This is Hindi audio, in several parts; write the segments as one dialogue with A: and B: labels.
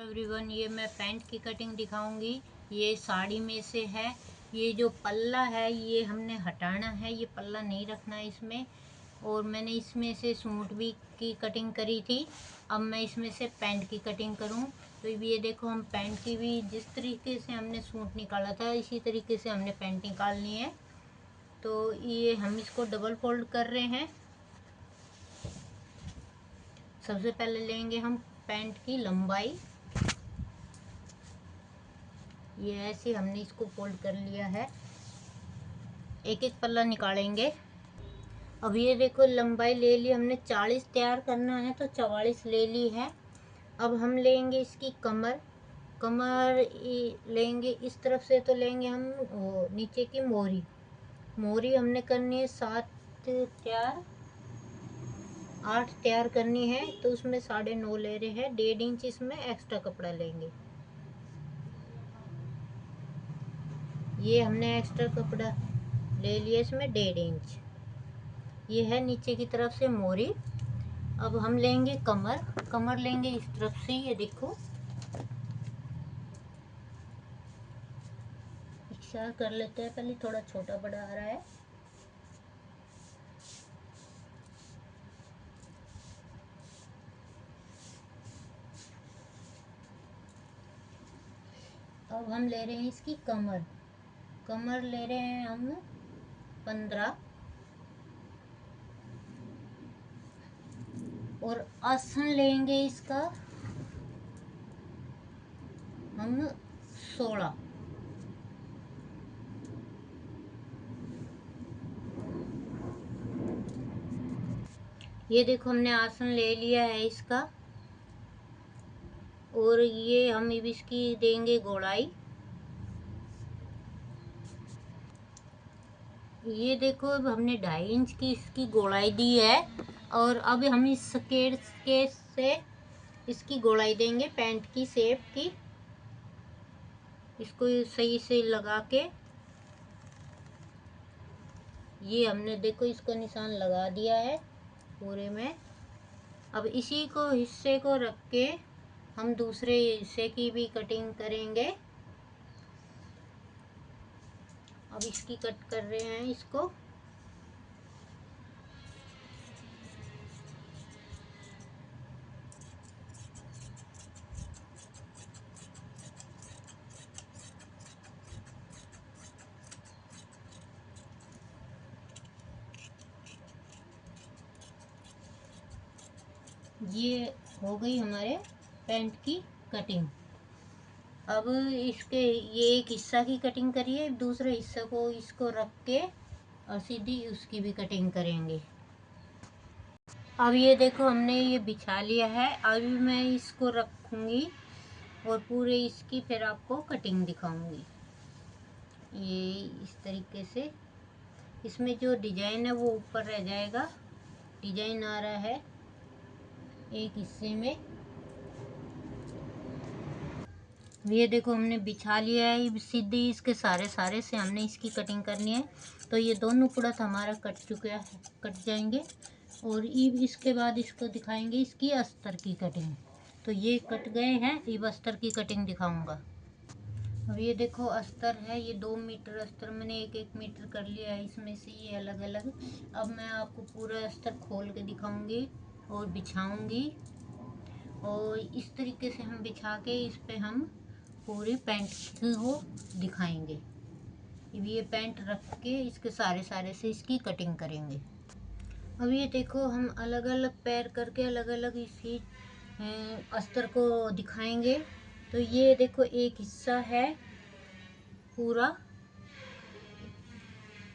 A: एवरीवन, ये मैं पैंट की कटिंग दिखाऊंगी। ये साड़ी में से है। ये जो पल्ला है ये हमने हटाना है, ये पल्ला नहीं रखना है इसमें। और मैंने इसमें से सूट भी की कटिंग करी थी। अब मैं इसमें से पैंट की कटिंग करूं। तो ये देखो, हम पैंट की भी जिस तरीके से हमने सूट निकाला था इसी तरीके से हमने पैंट निकालनी है। तो ये हम इसको डबल फोल्ड कर रहे हैं। सबसे पहले लेंगे हम पैंट की लंबाई। ये ऐसे हमने इसको फोल्ड कर लिया है। एक एक पल्ला निकालेंगे। अब ये देखो, लंबाई ले ली हमने, 40 तैयार करना है तो 44 ले ली है। अब हम लेंगे इसकी कमर। कमर लेंगे इस तरफ से, तो लेंगे हम नीचे की मोरी। मोरी हमने करनी है 7 तैयार, 8 तैयार करनी है। तो उसमें 9.5 ले रहे हैं। 1.5 इंच इसमें एक्स्ट्रा कपड़ा लेंगे। ये हमने एक्स्ट्रा कपड़ा ले लिया, इसमें 1.5 इंच। ये है नीचे की तरफ से मोरी। अब हम लेंगे कमर। कमर लेंगे इस तरफ से, ये देखो इशारा कर लेते हैं। पहले थोड़ा छोटा बड़ा आ रहा है। अब हम ले रहे हैं इसकी कमर। कमर ले रहे हैं हम 15। और आसन लेंगे इसका हम 16। ये देखो, हमने आसन ले लिया है इसका। और ये हम इसकी देंगे गोलाई। ये देखो, अब हमने 2.5 इंच की इसकी गोलाई दी है। और अब हम इस स्केल के से इसकी गोलाई देंगे पैंट की शेप की। इसको सही से लगा के, ये हमने देखो इसको निशान लगा दिया है पूरे में। अब इसी को हिस्से को रख के हम दूसरे हिस्से की भी कटिंग करेंगे। अब इसकी कट कर रहे हैं इसको। ये हो गई हमारे पैंट की कटिंग। अब इसके ये एक हिस्सा की कटिंग करिए, दूसरे हिस्से को इसको रख के और सीधी उसकी भी कटिंग करेंगे। अब ये देखो, हमने ये बिछा लिया है। अभी मैं इसको रखूँगी और पूरे इसकी फिर आपको कटिंग दिखाऊंगी। ये इस तरीके से इसमें जो डिजाइन है वो ऊपर रह जाएगा। डिजाइन आ रहा है एक हिस्से में। ये देखो, हमने बिछा लिया है। सीधी इसके सारे से हमने इसकी कटिंग करनी है। तो ये दोनों पुड़त हमारा कट चुका है, कट जाएंगे। और इसके बाद इसको दिखाएंगे इसकी अस्तर की कटिंग। तो ये कट गए हैं, अब अस्तर की कटिंग दिखाऊंगा। अब ये देखो, अस्तर है। ये 2 मीटर अस्तर मैंने 1-1 मीटर कर लिया है इसमें से, ये अलग अलग। अब मैं आपको पूरा अस्तर खोल के दिखाऊंगी और बिछाऊंगी। और इस तरीके से हम बिछा के इस पे हम पूरी पैंट को दिखाएंगे। अब ये पैंट रख के इसके सारे से इसकी कटिंग करेंगे। अब ये देखो, हम अलग अलग पैर करके अलग अलग इसी अस्तर को दिखाएंगे। तो ये देखो, एक हिस्सा है पूरा।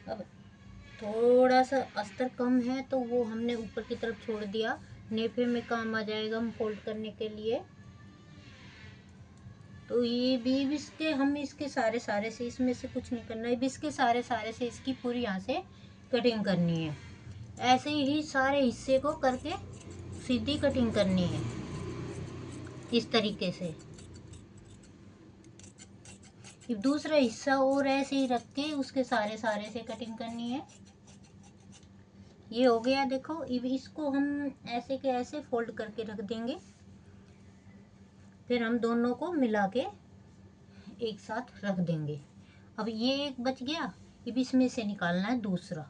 A: अब थोड़ा सा अस्तर कम है तो वो हमने ऊपर की तरफ छोड़ दिया, नेफे में काम आ जाएगा हम फोल्ड करने के लिए। तो ये भी इसके हम इसके सारे से, इसमें से कुछ नहीं करना है। इसके सारे से इसकी पूरी यहाँ से कटिंग करनी है। ऐसे ही सारे हिस्से को करके सीधी कटिंग करनी है इस तरीके से। दूसरा हिस्सा और ऐसे ही रख के उसके सारे से कटिंग करनी है। ये हो गया। देखो, अब इसको हम ऐसे के ऐसे फोल्ड करके रख देंगे। फिर हम दोनों को मिला के एक साथ रख देंगे। अब ये एक बच गया, अब इसमें से निकालना है दूसरा।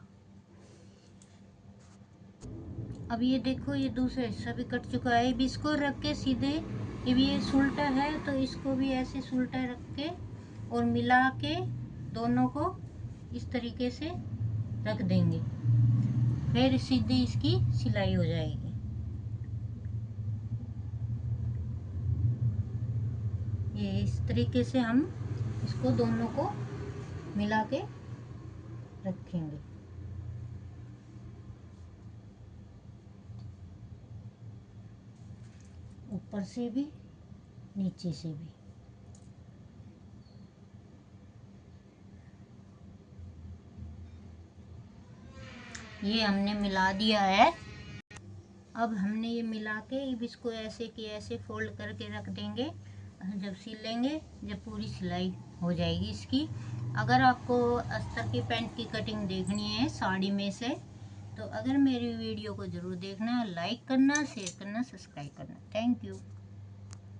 A: अब ये देखो ये दूसरा हिस्सा भी कट चुका है। अब इसको रख के सीधे, अब ये सुलटा है तो इसको भी ऐसे सुलटा रख के और मिला के दोनों को इस तरीके से रख देंगे, फिर सीधी इसकी सिलाई हो जाएगी। ये इस तरीके से हम इसको दोनों को मिला के रखेंगे। ऊपर से भी नीचे से भी। ये हमने मिला दिया है। अब हमने ये मिला के अब इसको ऐसे कि ऐसे फोल्ड करके रख देंगे। जब सिल लेंगे, जब पूरी सिलाई हो जाएगी इसकी। अगर आपको अस्तर की पैंट की कटिंग देखनी है साड़ी में से, तो अगर मेरी वीडियो को ज़रूर देखना, लाइक करना, शेयर करना, सब्सक्राइब करना। Thank you.